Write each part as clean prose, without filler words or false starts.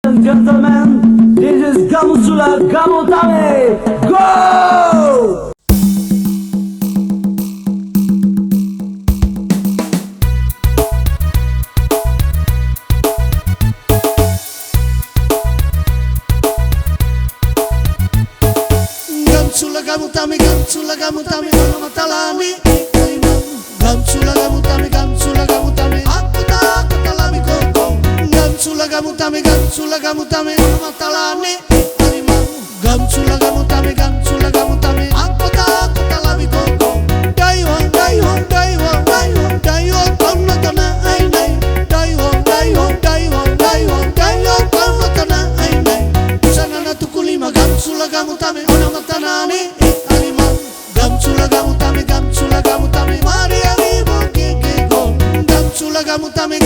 and gentlemen, this is Gamsula Gamotame. Go! Gamsula gamutami, mama matalani. Gamsula gamutami, akuta lami koko. Gamsula gamutami, mama matalani. Gamsula gamutami, akuta lami koko. Daiwan, kono tana ai nai. Daiwan, kono tana ai nai. Usana na tukulima, gamsula gamutami, mama matalani. Gamsula gamutami, Maria vivo que go. Gamsula gamutami,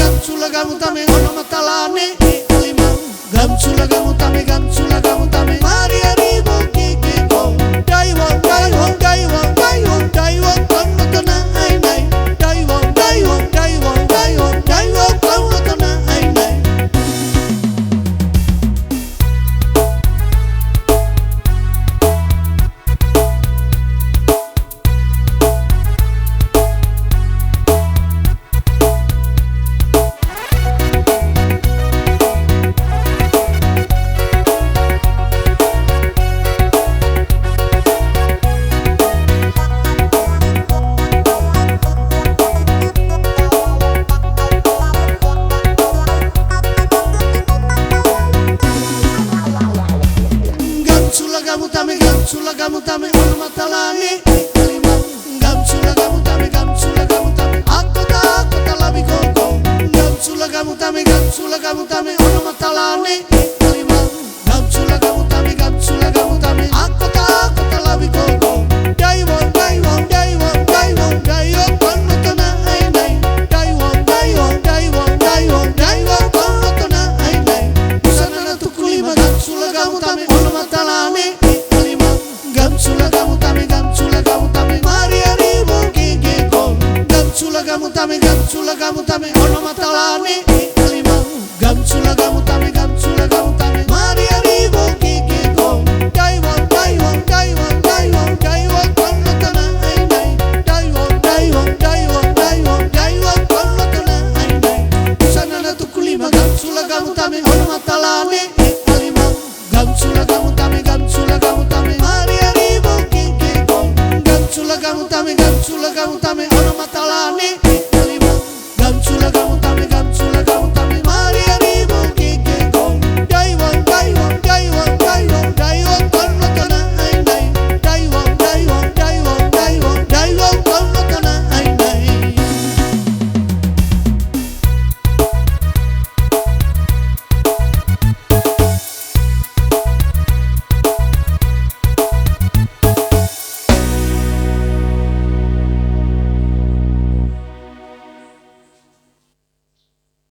ono matalani. Gamsula gamutami, Maria vivo que go. Daiwan, kono tana ai nai. Daiwan, kono tana ai nai. Gamsula gamutami, ono matalani. Gamsula gamutami, akuta lami koko. Gamsula gamutami, ono matalani. Gamsula gamutami, akuta lami koko. Daiwan, kono tana ai nai. Daiwan, kono tana ai nai. Usana na tukulima, gamsula gamutami, ono matalani. Gamsula gamutami, Maria vivo que go. Gamsula gamutami, ono matalani. Gamsula gamutami, Maria vivo que go. Daiwan, kono tana ai nai. Daiwan, kono tana ai nai. Usana na tukulima, gamsula gamutami, ono matalani. Gamsula gamutami, Maria vivo que go. Gamsula gamutami, ono matalani.